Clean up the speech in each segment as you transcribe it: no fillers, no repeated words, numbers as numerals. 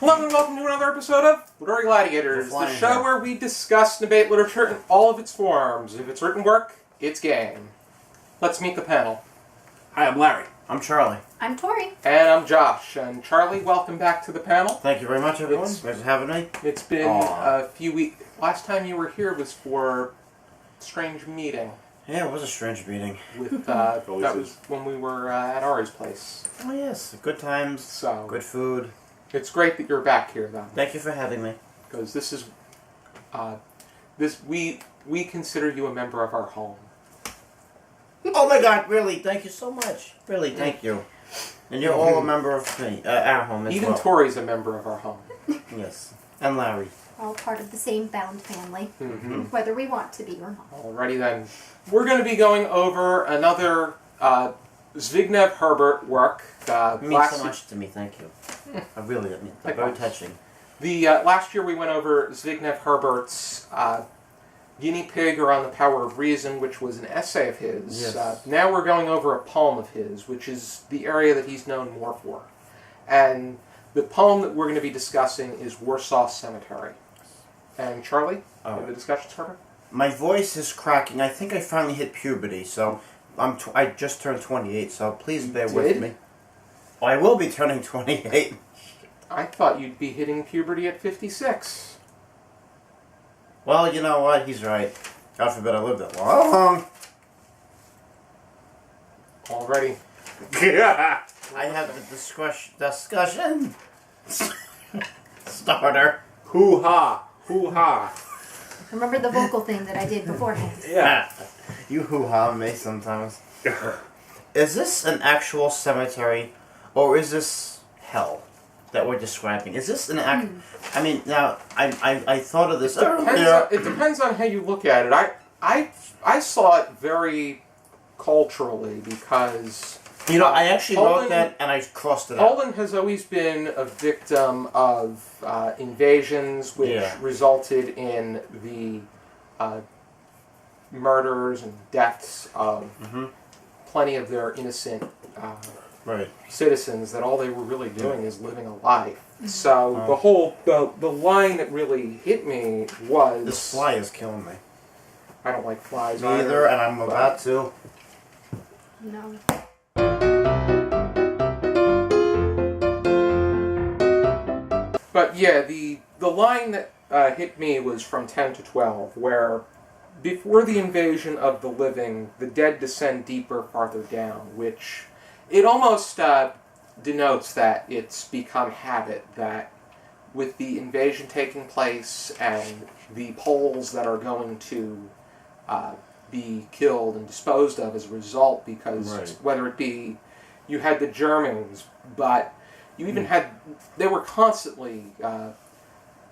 Hello and welcome to another episode of Tori, Gladiators, the show where we discuss and debate literature in all of its forms. If it's written work, it's game. Let's meet the panel. Hi, I'm Larry. I'm Charlie. I'm Tori. And I'm Josh. And Charlie, welcome back to the panel. Thank you very much, everyone. Thanks for having me. It's been a few weeks. Last time you were here was for Strange Meeting. Yeah, it was a strange meeting. With that was when we were at Ari's place. Oh yes, good times, good food. It's great that you're back here, though. Thank you for having me. Because this is, we consider you a member of our home. Oh my God! Really, thank you so much. Really, thank you. And you're all a member of me, our home as well. Even Tori's a member of our home. Yes, and Larry. All part of the same bound family, whether we want to be or not. Alrighty then. We're going to be going over another Zbigniew Herbert work. It means so much to me, thank you. I really, very touching. Last year we went over Zbigniew Herbert's Guinea Pig or On the Power of Reason, which was an essay of his. Yes. Now we're going over a poem of his, which is the area that he's known more for. And the poem that we're going to be discussing is Warsaw Cemetery. And Charlie, the discussions, Herbert? My voice is cracking. I think I finally hit puberty, so I just turned 28, so please bear with me. Oh, I will be turning 28. I thought you'd be hitting puberty at 56. Well, you know what? He's right. God forbid I live that long. Already. I have the discussion starter. Hoo-ha. Hoo-ha. Remember the vocal thing that I did beforehand. Yeah. You hoo-ha me sometimes. Is this an actual cemetery, or is this hell that we're describing? Is this an act? I mean, now, I thought of this earlier. It depends on how you look at it. I saw it very culturally because... You know, I actually wrote that and I crossed it out. Poland has always been a victim of invasions which resulted in the murders and deaths of plenty of their innocent citizens, that all they were really doing is living a life. So the line that really hit me was... This fly is killing me. I don't like flies Me either, and I'm about to. No. But yeah, the line that hit me was from 10 to 12, where before the invasion of the living, the dead descend deeper, farther down, which it almost denotes that it's become habit, that with the invasion taking place and the Poles that are going to be killed and disposed of as a result, because whether it be you had the Germans, but you even had, they were constantly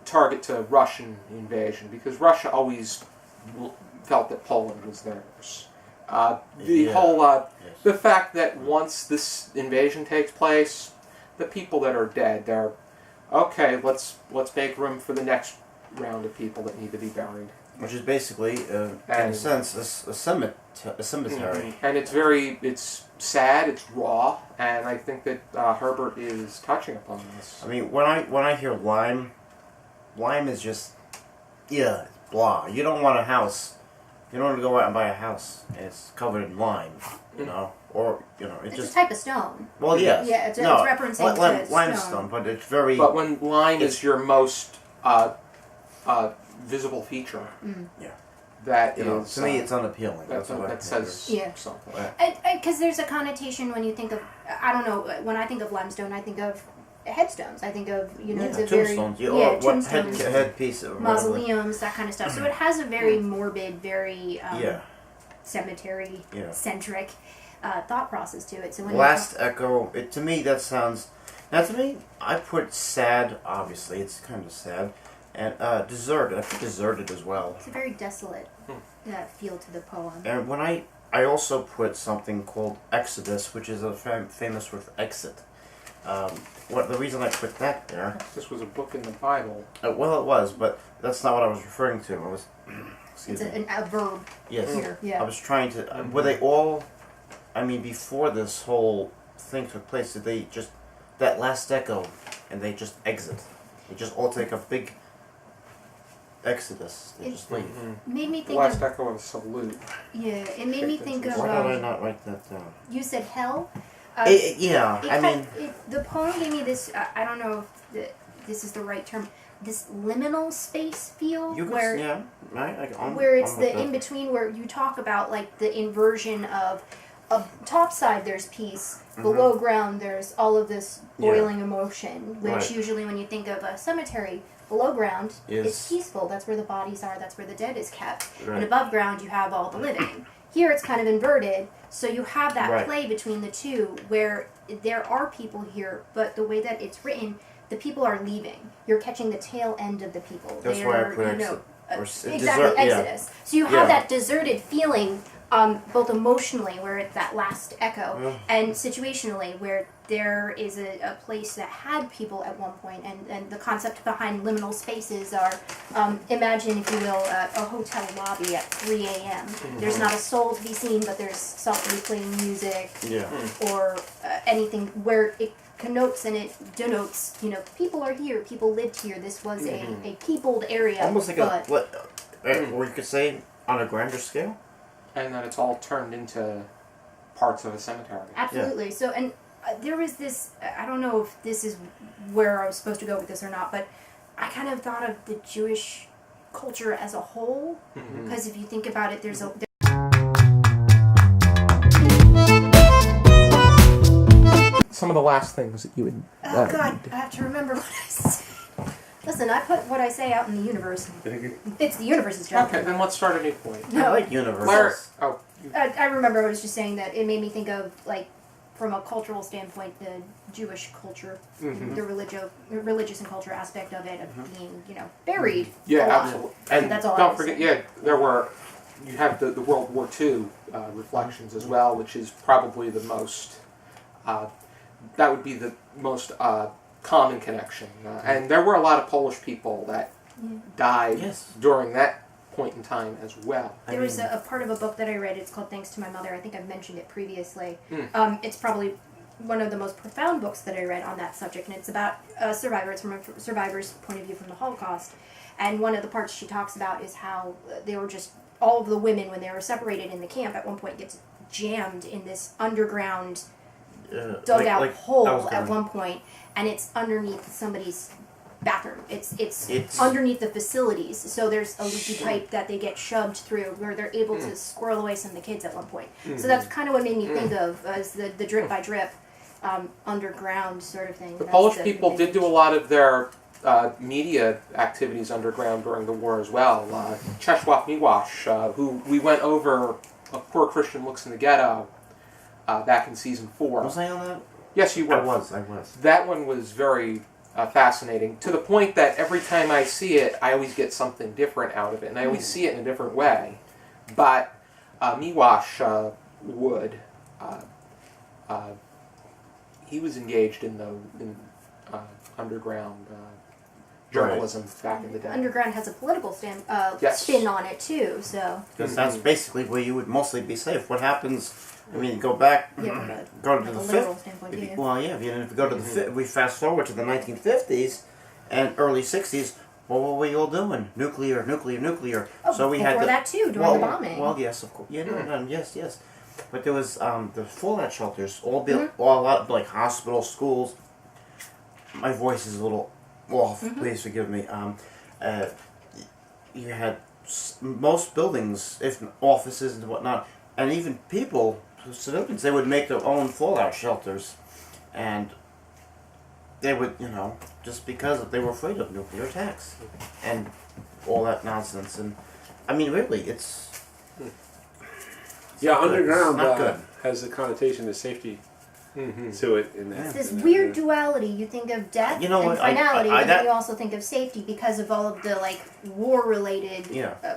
target to Russian invasion, because Russia always felt that Poland was theirs. The fact that once this invasion takes place, the people that are dead, they're, okay, let's make room for the next round of people that need to be buried. Which is basically, in a sense, a cemetery. And it's sad, it's raw, and I think that Herbert is touching upon this. I mean, when I hear lime is just, it's blah. You don't want a house. You don't want to go out and buy a house and it's covered in lime, you know, or it's just a type of stone. Well, yes. Yeah, it's referencing limestone, but it's very. But when lime is your most visible feature, that is to me, it's unappealing. That says something. Because there's a connotation when you think of, I don't know, when I think of limestone, I think of headstones. I think of, it's a tombstones. very Tombstones. Headpiece or mausoleums, that kind of stuff. So it has a very morbid, very cemetery centric thought process to it. So when Last Echo, to me that sounds. Now to me, I put sad. Obviously, it's kind of sad, and deserted. I put deserted as well. It's a very desolate feel to the poem. And when I also put something called Exodus, which is a famous word for exit. The reason I put that there... This was a book in the Bible. Well, it was, but that's not what I was referring to. I was... It's a verb. Yes. Here. Yeah. I was trying to... Were they all... I mean, before this whole thing took place, did they just... That last echo and they just exit. They just all take a big exodus. They just leave. Made me The think last of echo of salute. it made me think of Why did I not write that down? you said hell. The poem gave me this. I don't know if this is the right term. This liminal space feel where it's the in between where you talk about like the inversion of top side there's peace, below ground there's all of this boiling emotion, which usually when you think of a cemetery, below ground it's peaceful, that's where the bodies are, that's where the dead is kept, and above ground you have all the living. Here it's kind of inverted, so you have that play between the two where there are people here, but the way that it's written, the people are leaving. You're catching the tail end of the people. That's why I put Exodus. So you have that deserted feeling, both emotionally, where it's that last echo, and situationally, where there is a place that had people at one point, and the concept behind liminal spaces are, imagine, if you will, a hotel lobby at 3 a.m. There's not a soul to be seen, but there's softly playing music, or anything where it connotes and it denotes, people are here, people lived here, this was a peopled area. Almost like or you could say on a grander scale. And then it's all turned into parts of a cemetery. Absolutely. So, and there was this, I don't know if this is where I was supposed to go with this or not, but I kind of thought of the Jewish culture as a whole, because if you think about it, there's some of the last things that you would... Oh, God, I have to remember what I said. Listen, I put what I say out in the universe. It's the universe's job. Okay, then let's start a new point. I like universes. I remember I was just saying that it made me think of, like, from a cultural standpoint, the Jewish culture, the religious and culture aspect of it, of being, buried. Yeah, absolutely. And that's all don't forget, you have the World War II reflections as well, which is probably the most... that would be the most common connection. And there were a lot of Polish people that died during that point in time as well. There was a part of a book that I read, it's called Thanks to My Mother. I think I've mentioned it previously. It's probably one of the most profound books that I read on that subject, and it's about a survivor. It's from a survivor's point of view from the Holocaust. And one of the parts she talks about is how they were just, all of the women, when they were separated in the camp, at one point gets jammed in this underground dugout hole at one point, and it's underneath somebody's bathroom. It's underneath the facilities, so there's a leaky pipe that they get shoved through where they're able to squirrel away some of the kids at one point. So that's kind of what made me think of as the drip by drip underground sort of thing. The Polish people did do a lot of their media activities underground during the war as well. Czesław Miłosz, who we went over, A Poor Christian Looks in the Ghetto, back in season 4. Was I on that? Yes, you were. I was. That one was very fascinating, to the point that every time I see it, I always get something different out of it, and I always see it in a different way. But Miłosz would. He was engaged in underground journalism back in the day. Underground has a political spin on it too, so. Because that's basically where you would mostly be safe. What happens? I mean, go back, go to the 50s. Well, yeah, if you go to the we fast forward to the 1950s and early 60s. Well, what were you all doing? Nuclear. Oh, so we before that too, during the bombing. Well, yes, of course. Yeah, yes. But there was the fallout shelters, all built, a lot like hospitals, schools. My voice is a little off. Please forgive me. You had most buildings, if offices and whatnot, and even people, civilians, they would make their own fallout shelters, and they would, just because they were afraid of nuclear attacks and all that nonsense. And I mean, really, it's underground not good. Has the connotation of safety to it. In that, it's this weird duality. You think of death and finality, but then you also think of safety because of all of the war-related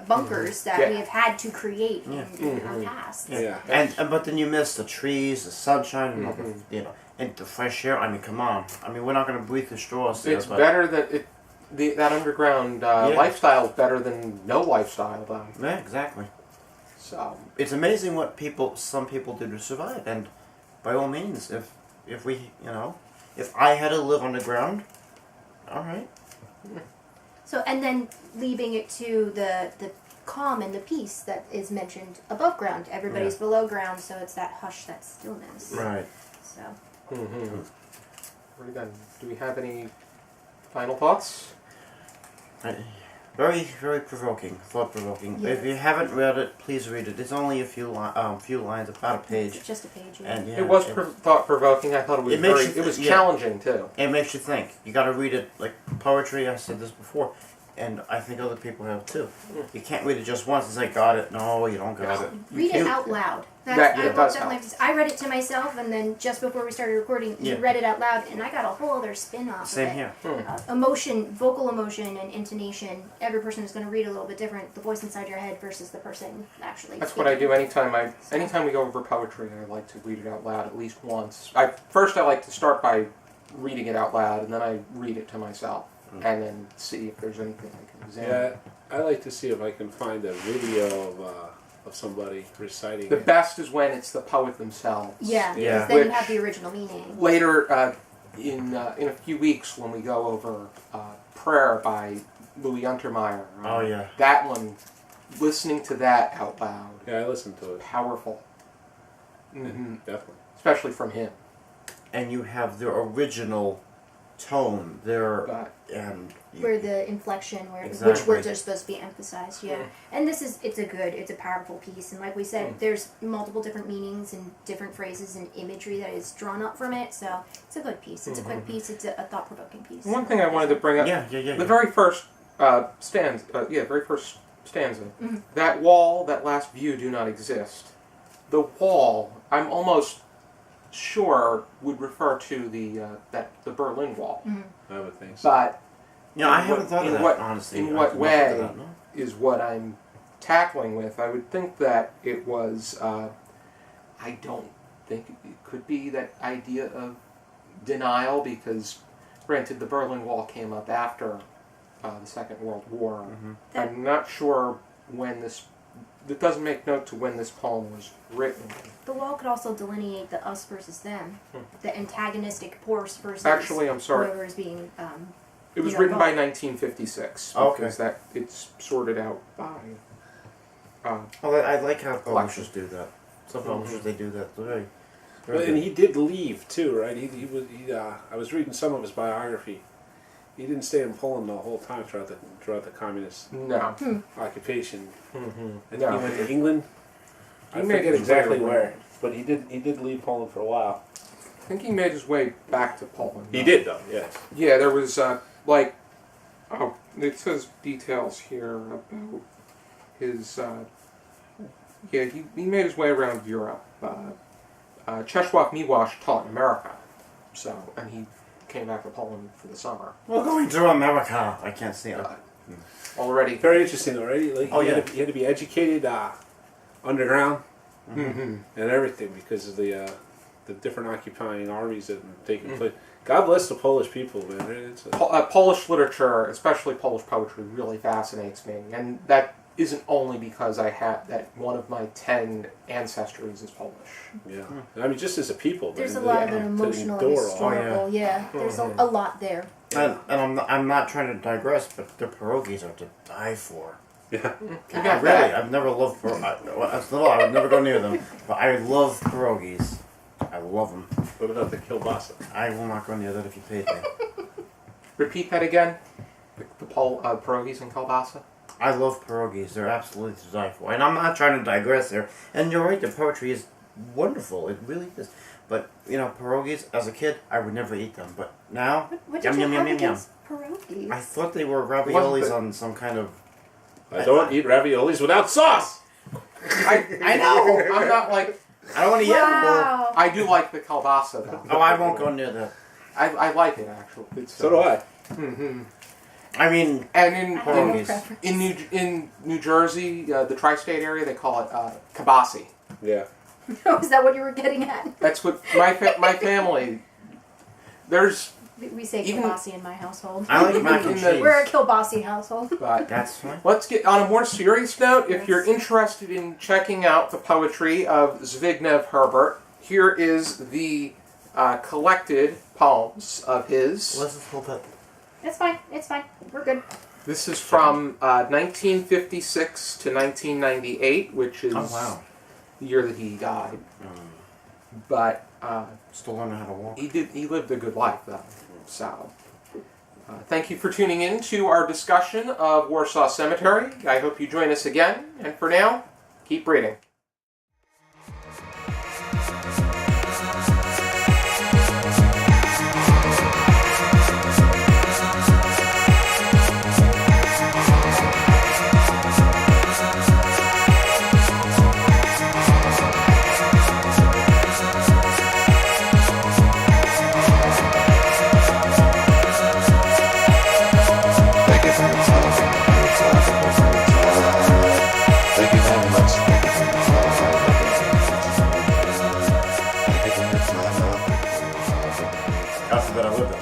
bunkers that we have had to create in our past. But then you miss the trees, the sunshine, and and the fresh air. I mean, come on. I mean, we're not going to breathe through straws. It's better that that underground lifestyle is better than no lifestyle, though. Yeah, exactly. So it's amazing what some people do to survive, and by all means, if we, if I had to live underground, All right. So, and then leaving it to the calm and the peace that is mentioned above ground. Everybody's below ground, so it's that hush, that stillness. Right. So. Very good. Do we have any final thoughts? Very, very provoking, thought-provoking. Yes. If you haven't read it, please read it. It's only a few lines, about a page. It's just a page. Yeah. And yeah, It was thought-provoking. I thought it was It makes very. you It was yeah. challenging too. It makes you think. You got to read it like poetry. I said this before, and I think other people have too. You can't read it just once and say, "Got it." No, you don't got it. Read it You- out loud. That- I yeah, will does definitely have to- I read it to myself, and then just before we started recording, you Yeah. read it out loud, and I got a whole other spin off. Same of it. here. Emotion, vocal emotion, and intonation. Every person is going to read a little bit different. The voice inside your head versus the person actually. That's what I do anytime we go over poetry. I like to read it out loud at least once. I like to start by reading it out loud, and then I read it to myself, and then see if there's anything I can examine. Yeah, I like to see if I can find a video of somebody reciting The it. best is when it's the poet themselves. Yeah, Yeah. because then you Which- have the original meaning. Later, in a few weeks, when we go over Prayer by Louis Untermeyer. Oh yeah. That one, listening to that out loud, Yeah, I listened to it. powerful. Definitely. Especially from him. And you have their original tone there, But and Where the inflection, which Exactly. words are supposed to be emphasized, yeah. And it's a powerful piece, and like we said, there's multiple different meanings and different phrases and imagery that is drawn up from it, so it's a good piece. It's a quick piece, it's a thought-provoking piece. one thing I wanted to bring up, yeah. the very first stanza, that wall, that last view do not exist. The wall, I'm almost sure would refer to the Berlin Wall. I would think so. But I haven't thought of that, honestly. In I what haven't thought of way that, no. is what I'm tackling with. I would think that it was, I don't think it could be that idea of denial, because granted the Berlin Wall came up after the Second World War. I'm not sure when it doesn't make note to when this poem was written. The wall could also delineate the us versus them, the antagonistic force versus Actually, I'm sorry. whoever is being. It was written by 1956 Okay. because it's sorted out by. I like how publishers do that. Some publishers they do that. They're very But, and good. he did leave too, right? I was reading some of his biography. He didn't stay in Poland the whole time throughout the communist No. occupation. And No. he went to England. I He made forget his exactly way where, around. but he did leave Poland for a while. I think he made his way back to Poland. He did though, yes. Yeah, there was it says details here about his. He made his way around Europe. Czesław Miłosz taught in America, and he came back to Poland for the summer. We're going to America. I can't see it. Already. Very interesting though, right? Like, Oh, he yeah. had to be educated underground Mm-hmm. and everything because of the different occupying armies that were taking place. God bless the Polish people, man. It's Polish literature, especially Polish poetry, really fascinates me, and that isn't only because I have that one of my 10 ancestries is Polish. yeah. I mean, just as a people, There's a man, lot of to an emotional, endure all- historical, there's a lot there. And I'm not trying to digress, but the pierogies are to die for. Yeah. You got Really, that. I've never loved pierogies. I would never go near them, but I love pierogies. I love them. What about the kielbasa? I will not go near that if you paid me. Repeat that again. The pierogies and kielbasa. I love pierogies. They're absolutely to die for. And I'm not trying to digress here. And you're right, the poetry is wonderful. It really is. But, pierogies, as a kid, I would never eat them. But now, What yum, did yum, you yum, have yum, yum. against pierogies? I thought they were Wasn't raviolis it- on some kind of... I don't eat raviolis without sauce. I know. I'm not like. I don't want to eat them. Wow. I do like the kielbasa though. Oh, I won't go near that. I like it actually. It's, So do I. Mm-hmm. I mean, And I have no Pierogies. preference. in New Jersey, the tri-state area, they call it kibasi. Yeah. Is that what you were getting at? That's what my family. There's, We say Even- kielbasi in my household. I like mac and In the- cheese. We're a kielbasi household. but That's fine. let's get on a more serious note. If Yes. you're interested in checking out the poetry of Zbigniew Herbert, here is the collected poems of his. Let's just hold that. It's fine. It's fine. We're good. This is from 1956 to 1998, which is the year that he died. But still learning how to walk. He lived a good life, though. So, thank you for tuning in to our discussion of Warsaw Cemetery. I hope you join us again. And for now, keep reading. After that, I lived it.